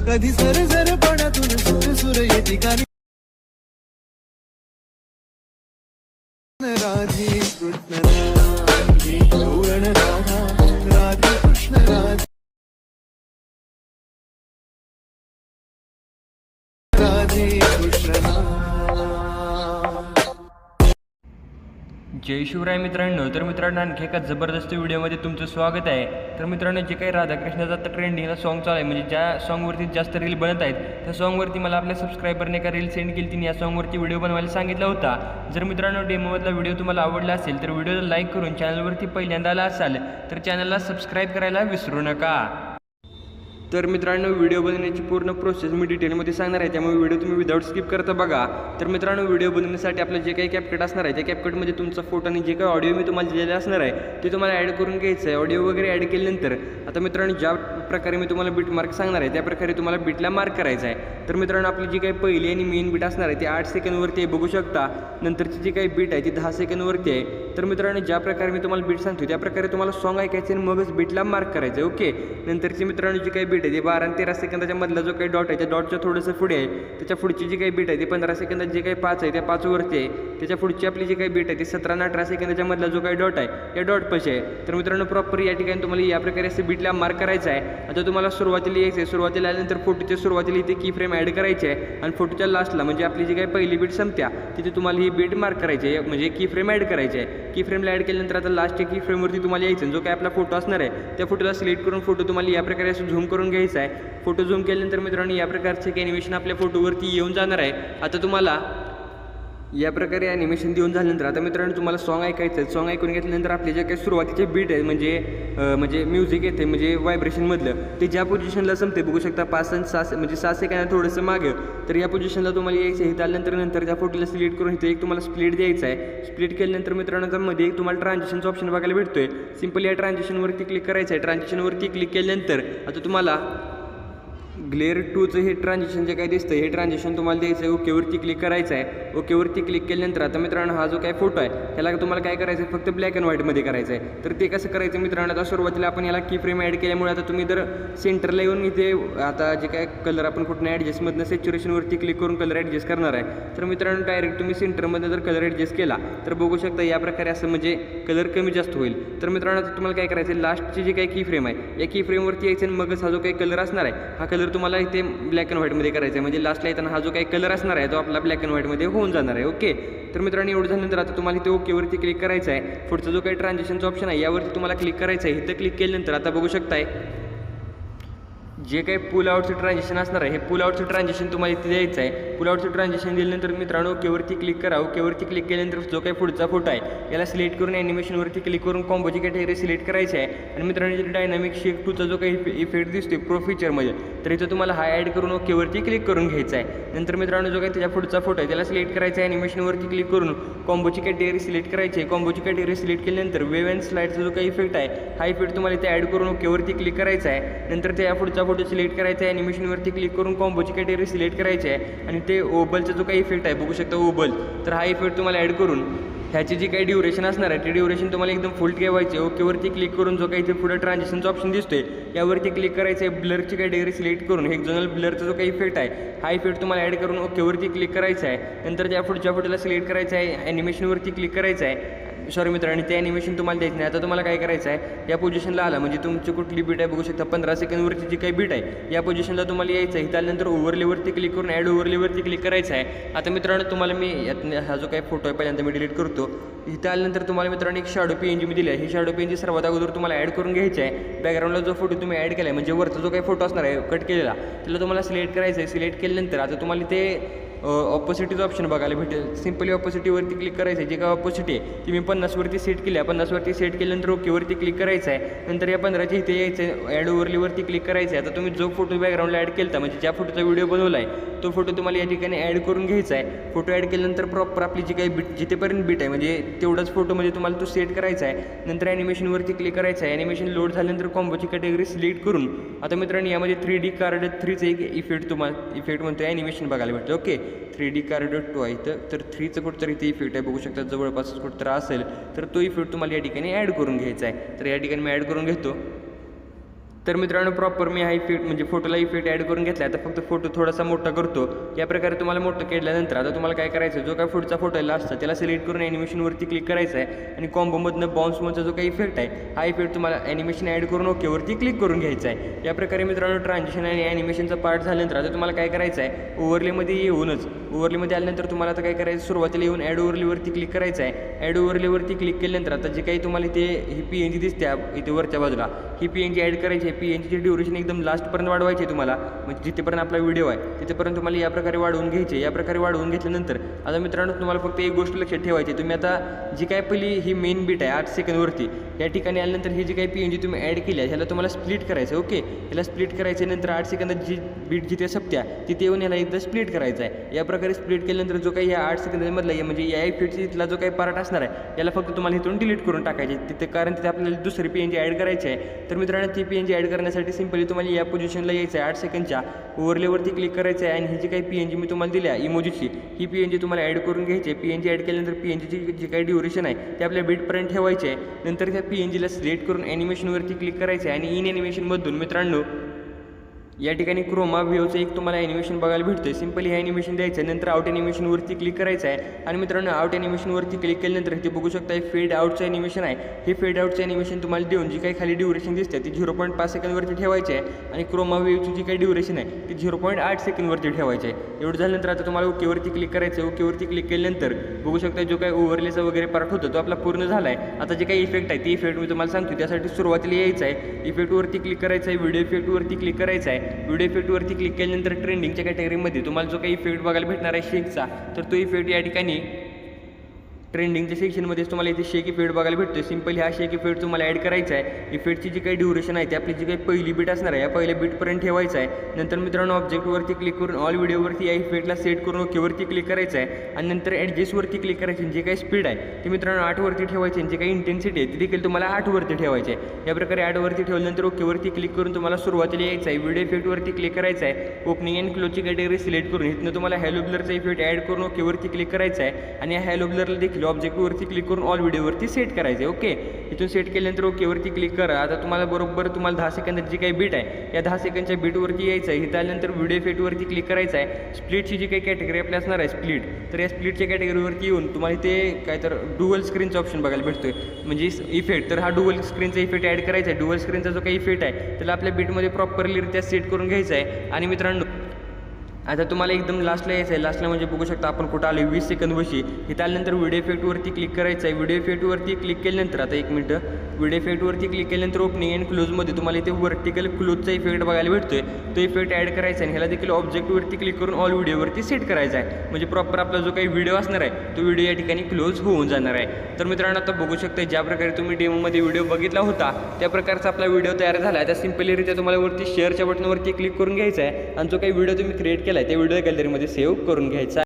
कधी sir sir पणातून सुर सुर ये ठिकाणी राधे कृष्ण राधे गौरण राधा राधे कृष्ण राधे राधे कृष्ण जय शिवराय मित्रांनो. तर मित्रांनो आणखी एका जबरदस्त व्हिडिओमध्ये तुमचं स्वागत आहे. तर मित्रांनो जे काही राधाकृष्णाचा आता ट्रेंडिंगला सॉन्ग चालू आहे, म्हणजे ज्या सॉन्गवरती जास्त रील बनत आहेत त्या सॉन्गवरती मला आपल्या सबस्क्रायबरने एका रील सेंड केली, तिने या सॉन्गवरती व्हिडिओ बनवायला सांगितला होता. जर मित्रांनो डेमोमधला व्हिडिओ तुम्हाला आवडला असेल तर व्हिडिओला लाईक करून चॅनलवरती पहिल्यांदा आला असाल तर चॅनलला सबस्क्राईब करायला विसरू नका. तर मित्रांनो व्हिडिओ बनवण्याची पूर्ण प्रोसेस मी डिटेलमध्ये सांगणार आहे, त्यामुळे व्हिडिओ तुम्ही विदाऊट स्किप करता बघा. तर मित्रांनो व्हिडिओ बनवण्यासाठी आपलं जे काही कॅपकट असणार आहे त्या कॅपकटमध्ये तुमचा फोटो आणि जे काही ऑडिओ मी तुम्हाला दिलेले असणार आहे ते तुम्हाला ॲड करून घ्यायचं आहे. ऑडिओ वगैरे ॲड केल्यानंतर आता मित्रांनो ज्या प्रकारे मी तुम्हाला बीट मार्क सांगणार आहे त्या प्रकारे तुम्हाला बीटला मार्क करायचं आहे. तर मित्रांनो आपली जी काही पहिली आणि मेन बीट असणार आहे ती 8 सेकंदवरती आहे, बघू शकता. नंतरची जी काही बीट आहे ती 10 सेकंदवरती आहे. तर मित्रांनो ज्या प्रकारे मी तुम्हाला बीट सांगतो त्या प्रकारे तुम्हाला सॉन्ग ऐकायचं आणि मगच बीटला मार्क करायचं आहे. ओके. नंतरची मित्रांनो जी काही बीट आहे ती 12 आणि 13 सेकंदाच्या मधला जो काही डॉट आहे त्या डॉटच्या थोडंसं पुढे आहे. त्याच्या पुढची जी काही बीट आहे ती 15 सेकंदात जे काही 5 आहे त्या 5 वरती आहे. त्याच्या पुढची आपली जी काही बीट आहे ती 17 आणि 18 सेकंदाच्या मधला जो काही डॉट आहे या डॉट पाशी आहे. तर मित्रांनो प्रॉपर या ठिकाणी तुम्हाला या प्रकारे असं बीटला मार्क करायचं आहे. आता तुम्हाला सुरुवातीला यायचं आहे. सुरुवातीला आल्यानंतर फोटोच्या सुरुवातीला इथे की फ्रेम ॲड करायची आहे आणि फोटोच्या लास्टला म्हणजे आपली जी काही पहिली बीट संपत्या तिथे तुम्हाला ही बीट मार्क करायची आहे, म्हणजे की फ्रेम ॲड करायची आहे. की फ्रेमला ॲड केल्यानंतर आता लास्टच्या की फ्रेमवरती तुम्हाला यायचं जो काय आपला फोटो असणार आहे त्या फोटोला सिलेक्ट करून फोटो तुम्हाला या प्रकारे असं झूम करून घ्यायचा आहे. फोटो झूम केल्यानंतर मित्रांनो या प्रकारचे एक ॲनिमेशन आपल्या फोटोवरती येऊन जाणार आहे. आता तुम्हाला या प्रकारे ॲनिमेशन देऊन झाल्यानंतर आता मित्रांनो तुम्हाला सॉन्ग ऐकायचं आहे. सॉन्ग ऐकून घेतल्यानंतर आपले जे काही सुरुवातीचे बीट आहे म्हणजे म्युझिक येते म्हणजे व्हायब्रेशनमधलं ते ज्या पोझिशनला संपते बघू शकता 5 आणि 6 म्हणजे 6 सेकंद थोडंसं मागं. तर या पोझिशनला तुम्हाला यायचं आहे. इथं आल्यानंतर नंतर त्या फोटोला सिलेक्ट करून इथे एक तुम्हाला स्प्लिट द्यायचा आहे. स्प्लिट केल्यानंतर मित्रांनो त्यामध्ये एक तुम्हाला ट्रान्झिशनचा ऑप्शन बघायला भेटतो आहे. सिम्पली या ट्रान्झिशनवरती क्लिक करायचं आहे. ट्रान्झिशनवरती क्लिक केल्यानंतर आता तुम्हाला ग्लेअर 2चं हे ट्रान्झिशन जे काही दिसतं हे ट्रान्झिशन तुम्हाला द्यायचं आहे. ओकेवरती क्लिक करायचं आहे. ओकेवरती क्लिक केल्यानंतर आता मित्रांनो हा जो काही फोटो आहे त्याला तुम्हाला काय करायचं आहे फक्त ब्लॅक अँड व्हाईटमध्ये करायचं आहे. तर ते कसं करायचं मित्रांनो आता सुरुवातीला आपण याला की फ्रेम ॲड केल्यामुळे आता तुम्ही जर सेंटरला येऊन इथे आता जे काय कलर आपण कुठनं ॲडजस्टमधनं सॅच्युरेशनवरती क्लिक करून कलर ॲडजस्ट करणार आहे तर मित्रांनो डायरेक्ट तुम्ही सेंटरमध्ये जर कलर ॲडजस्ट केला तर बघू शकता या प्रकारे असं म्हणजे कलर कमी जास्त होईल. तर मित्रांनो आता तुम्हाला काय करायचं आहे लास्टची जी काही की फ्रेम आहे या की फ्रेमवरती यायचं आणि मगच हा जो काही कलर असणार आहे हा कलर तुम्हाला इथे ब्लॅक अँड व्हाईटमध्ये करायचा आहे. म्हणजे लास्टला येताना हा जो काही कलर असणार आहे तो आपला ब्लॅक अँड व्हाईटमध्ये होऊन जाणार आहे. ओके. तर मित्रांनो एवढं झाल्यानंतर आता तुम्हाला इथे ओकेवरती क्लिक करायचं आहे. पुढचा जो काही ट्रान्झिशनचा ऑप्शन आहे यावरती तुम्हाला क्लिक करायचं आहे. इथं क्लिक केल्यानंतर आता बघू शकताय जे काही पुल आउटचं ट्रान्झिशन असणार आहे हे पुल आउटचं ट्रान्झिशन तुम्हाला इथे द्यायचं आहे. पुल आउटचं ट्रान्झिशन दिल्यानंतर मित्रांनो ओकेवरती क्लिक करा. ओकेवरती क्लिक केल्यानंतर जो काही पुढचा फोटो आहे याला सिलेक्ट करून ॲनिमेशनवरती क्लिक करून कॉम्बोची कॅटेगरी सिलेक्ट करायची आहे. आणि मित्रांनो इथे डायनामिक शेक 2चा जो काही इफेक्ट दिसतो प्रो फीचरमध्ये तर इथं तुम्हाला हा ॲड करून ओकेवरती क्लिक करून घ्यायचा आहे. नंतर मित्रांनो जो काही त्याच्या पुढचा फोटो आहे त्याला सिलेक्ट करायचा आहे. ॲनिमेशनवरती क्लिक करून कॉम्बोची कॅटेगरी सिलेक्ट करायची आहे. कॉम्बोची कॅटेगरी सिलेक्ट केल्यानंतर वेव अँड स्लाईडचा जो काही इफेक्ट आहे हा इफेक्ट तुम्हाला इथे ॲड करून ओकेवरती क्लिक करायचा आहे. नंतर त्या पुढचा फोटो सिलेक्ट करायचा आहे. ॲनिमेशनवरती क्लिक करून कॉम्बोची कॅटेगरी सिलेक्ट करायची आहे आणि ते ओबलचा जो काही इफेक्ट आहे बघू शकता ओबल तर हा इफेक्ट तुम्हाला ॲड करून ह्याची जी काही ड्युरेशन असणार आहे ती ड्युरेशन तुम्हाला एकदम फुल ठेवायची. ओकेवरती क्लिक करून जो काही इथे पुढे ट्रान्झिशनचा ऑप्शन दिसतोय यावरती क्लिक करायचं आहे. ब्लरची कॅटेगरी सिलेक्ट करून हेक्झोनल ब्लरचा जो काही इफेक्ट आहे हा इफेक्ट तुम्हाला ॲड करून ओकेवरती क्लिक करायचा आहे. नंतर त्या पुढच्या फोटोला सिलेक्ट करायचं आहे. ॲनिमेशनवरती क्लिक करायचं आहे. सॉरी मित्रांनो ते ॲनिमेशन तुम्हाला द्यायचं नाही. आता तुम्हाला काय करायचं आहे या पोझिशनला आला म्हणजे तुमची कुठली बीट आहे बघू शकता 15 सेकंदवरची जी काही बीट आहे या पोझिशनला तुम्हाला यायचं आहे. त्यानंतर ओव्हरलेवरती क्लिक करून ॲड ओव्हरलेवरती क्लिक करायचं आहे. आता मित्रांनो तुम्हाला मी हा जो काही फोटो आहे पहिल्यांदा मी डिलीट करतो. इथं आल्यानंतर तुम्हाला मित्रांनो एक शॅडो PNG मी दिली आहे. ही शॅडो PNG सर्वात अगोदर तुम्हाला ॲड करून घ्यायची आहे. बॅकग्राऊंडला जो फोटो तुम्ही ॲड केला आहे म्हणजे वरचा जो काही फोटो असणार आहे कट केलेला त्याला तुम्हाला सिलेक्ट करायचं आहे. सिलेक्ट केल्यानंतर आता तुम्हाला ते ऑपोसिटीचं ऑप्शन बघायला भेटेल. सिम्पली ऑपोसिटीवरती क्लिक करायचं आहे. जे काय ऑपोसिटी आहे ती मी 50वरती सेट केली आहे. 50वरती सेट केल्यानंतर ओकेवरती क्लिक करायचं आहे. नंतर या 15च्या इथे यायचं आहे. ॲड ओव्हरलीवरती क्लिक करायचं आहे. आता तुम्ही जो फोटो बॅकग्राऊंडला ॲड केला म्हणजे ज्या फोटोचा व्हिडिओ बनवला आहे तो फोटो तुम्हाला या ठिकाणी ॲड करून घ्यायचा आहे. फोटो ॲड केल्यानंतर प्रॉपर आपली जी काही बीट जिथेपर्यंत बीट आहे म्हणजे तेवढाच फोटोमध्ये तुम्हाला तो सेट करायचा आहे. नंतर ॲनिमेशनवरती क्लिक करायचं आहे. ॲनिमेशन लोड झाल्यानंतर कॉम्बोची कॅटेगरी सिलेक्ट करून आता मित्रांनो यामध्ये 3D कार्ड 3चं एक इफेक्ट तुम्हाला इफेक्ट म्हणतो ॲनिमेशन बघायला भेटतं. ओके. 3D कार्ड 2 आहे तर 3चं कुठंतरी इथे इफेक्ट आहे बघू शकता जवळपास कुठंतरी असेल तर तो इफेक्ट तुम्हाला या ठिकाणी ॲड करून घ्यायचा आहे. तर या ठिकाणी मी ॲड करून घेतो. तर मित्रांनो प्रॉपर मी हा इफेक्ट म्हणजे फोटोला इफेक्ट ॲड करून घेतला. आता फक्त फोटो थोडासा मोठा करतो. या प्रकारे तुम्हाला मोठं केल्यानंतर आता तुम्हाला काय करायचं, जो काय पुढचा फोटो असता त्याला सिलेक्ट करून ॲनिमेशनवरती क्लिक करायचं आहे आणि कॉम्बोमधनं बाउन्समधचा जो काही इफेक्ट आहे हा इफेक्ट तुम्हाला ॲनिमेशन ॲड करून ओकेवरती क्लिक करून घ्यायचा आहे. या प्रकारे मित्रांनो ट्रान्झिशन आणि ॲनिमेशनचा पार्ट झाल्यानंतर आता तुम्हाला काय करायचं आहे, ओव्हरलेमध्ये येऊनच ओव्हरलेमध्ये आल्यानंतर तुम्हाला आता काय करायचं, सुरुवातीला येऊन ॲड ओव्हरलेवरती क्लिक करायचं आहे. ॲड ओव्हरलेवरती क्लिक केल्यानंतर आता जे काही तुम्हाला इथे ही PNG दिसते इथे वरच्या बाजूला ही PNG ॲड करायची आहे. PNGची ड्युरेशन एकदम लास्टपर्यंत वाढवायची आहे तुम्हाला, म्हणजे जिथेपर्यंत आपला व्हिडिओ आहे तिथेपर्यंत तुम्हाला या प्रकारे वाढवून घ्यायचे. या प्रकारे वाढवून घेतल्यानंतर आता मित्रांनो तुम्हाला फक्त एक गोष्ट लक्षात ठेवायची, तुम्ही आता जी काय पहिली ही मेन बीट आहे 8 सेकंदवरती या ठिकाणी आल्यानंतर ही जी काही PNG तुम्ही ॲड केली आहे ह्याला तुम्हाला स्प्लिट करायचं. ओके, ह्याला स्प्लिट करायचं नंतर 8 सेकंदात जी बीट जिथे सपत्या तिथे येऊन याला एकदा स्प्लिट करायचं आहे. या प्रकारे स्प्लिट केल्यानंतर जो काही या 8 सेकंदामधला म्हणजे या इफेक्टचा जो काही पार्ट असणार आहे याला फक्त तुम्हाला इथून डिलीट करून टाकायचे तिथे, कारण तिथे आपल्याला दुसरी PNG ॲड करायची आहे. तर मित्रांनो ती PNG ॲड करण्यासाठी सिंपली तुम्हाला या पोझिशनला यायचं आहे 8 सेकंदच्या ओव्हरलेवरती क्लिक करायचं आहे आणि ही जी काही PNG मी तुम्हाला दिली आहे इमोजीची ही PNG तुम्हाला ॲड करून घ्यायची आहे. PNG ॲड केल्यानंतर PNGची जी काही ड्युरेशन आहे ते आपल्या बीटपर्यंत ठेवायचे आहे. नंतर त्या PNGला सिलेक्ट करून ॲनिमेशनवरती क्लिक करायचं आहे आणि इन ॲनिमेशनमधून मित्रांनो या ठिकाणी क्रोमा व्ह्यूचं एक तुम्हाला ॲनिमेशन बघायला भेटतं. सिंपली हे ॲनिमेशन द्यायचं आहे. नंतर आउट ॲनिमेशनवरती क्लिक करायचं आहे आणि मित्रांनो आउट ॲनिमेशनवरती क्लिक केल्यानंतर इथे बघू शकता फेड आउटचं ॲनिमेशन आहे. हे फेड आउटचं ॲनिमेशन तुम्हाला देऊन जी काही खाली ड्युरेशन दिसते ती 0.5 सेकंदवरती ठेवायची आहे आणि क्रोमा व्ह्यूची जी काही ड्युरेशन आहे ती 0.8 सेकंदवरती ठेवायची आहे. एवढं झाल्यानंतर आता तुम्हाला ओकेवरती क्लिक करायचं आहे. ओकेवरती क्लिक केल्यानंतर बघू शकता जो काही ओव्हरलेचा वगैरे पार्ट होतो तो आपला पूर्ण झाला आहे. आता जे काही इफेक्ट आहे ती इफेक्ट मी तुम्हाला सांगतो. त्यासाठी सुरुवातीला यायचं आहे, इफेक्टवरती क्लिक करायचं आहे, व्हिडिओ इफेक्टवरती क्लिक करायचं आहे. व्हिडिओ इफेक्टवरती क्लिक केल्यानंतर ट्रेंडिंगच्या कॅटेगरीमध्ये तुम्हाला जो काही इफेक्ट बघायला भेटणार आहे शेकचा, तर तो इफेक्ट या ठिकाणी ट्रेंडिंगच्या सेक्शनमध्येच तुम्हाला इथे शेक इफेक्ट बघायला भेटतो. सिंपली हा शेक इफेक्ट तुम्हाला ॲड करायचा आहे. इफेक्टची जी काही ड्युरेशन आहे ती आपली जी काही पहिली बीट असणार आहे या पहिल्या बीटपर्यंत ठेवायचं आहे. नंतर मित्रांनो ऑब्जेक्टवरती क्लिक करून ऑल व्हिडिओवरती या इफेक्टला सेट करून ओकेवरती क्लिक करायचं आहे आणि नंतर ॲडजस्टवरती क्लिक करायची. जे काही स्पीड आहे ती मित्रांनो 8 वरती ठेवायची आणि जे काही इंटेन्सिटी आहे ती देखील तुम्हाला 8 वरती ठेवायची आहे. या प्रकारे 8 वरती ठेवल्यानंतर ओकेवरती क्लिक करून तुम्हाला सुरुवातीला यायचं आहे. व्हिडिओ इफेक्टवरती क्लिक करायचं आहे. ओपनिंग अँड क्लोजची कॅटेगरी सिलेक्ट करून इथनं तुम्हाला हॅलो ब्लरचा इफेक्ट ॲड करून ओकेवरती क्लिक करायचं आहे आणि या हॅलो ब्लरला देखील ऑब्जेक्टवरती क्लिक करून ऑल व्हिडिओवरती सेट करायचे. ओके, इथून सेट केल्यानंतर ओकेवरती क्लिक करा. आता तुम्हाला बरोबर तुम्हाला 10 सेकंदाची जी काही बीट आहे या 10 सेकंदच्या बीटवरती यायचं आहे. इथं आल्यानंतर व्हिडिओ इफेक्टवरती क्लिक करायचं आहे. स्प्लिटची जी काही कॅटेगरी आपली असणार आहे स्प्लिट, तर या स्प्लिटच्या कॅटेगरीवरती येऊन तुम्हाला इथे काय तर डुअल स्क्रीनचा ऑप्शन बघायला भेटतोय म्हणजे इफेक्ट. तर हा डुअल स्क्रीनचा इफेक्ट ॲड करायचा आहे. डुअल स्क्रीनचा जो काही इफेक्ट आहे त्याला आपल्या बीटमध्ये प्रॉपरलीरित्या सेट करून घ्यायचा आहे. आणि मित्रांनो आता तुम्हाला एकदम लास्टला यायचं आहे. लास्टला म्हणजे बघू शकता आपण कुठं आलो 20 सेकंदवशी. इथं आल्यानंतर व्हिडिओ इफेक्टवरती क्लिक करायचं आहे. व्हिडिओ इफेक्टवरती क्लिक केल्यानंतर आता 1 मिनटं व्हिडिओ इफेक्टवरती क्लिक केल्यानंतर ओपनिंग अँड क्लोजमध्ये तुम्हाला इथे व्हर्टिकल क्लोजचा इफेक्ट बघायला भेटतोय. तो इफेक्ट ॲड करायचा आहे आणि ह्याला देखील ऑब्जेक्टवरती क्लिक करून ऑल व्हिडिओवरती सेट करायचा आहे. म्हणजे प्रॉपर आपला जो काही व्हिडिओ असणार आहे तो व्हिडिओ या ठिकाणी क्लोज होऊन जाणार आहे. तर मित्रांनो आता बघू शकता ज्या प्रकारे तुम्ही डेमोमध्ये व्हिडिओ बघितला होता त्या प्रकारचा आपला व्हिडिओ तयार झाला आहे. त्या सिंपलीरित्या तुम्हाला वरती शेअरच्या बटनवरती क्लिक करून घ्यायचा आहे आणि जो काही व्हिडिओ तुम्ही क्रिएट केला आहे त्या व्हिडिओ गॅलरीमध्ये सेव्ह करून घ्यायचा.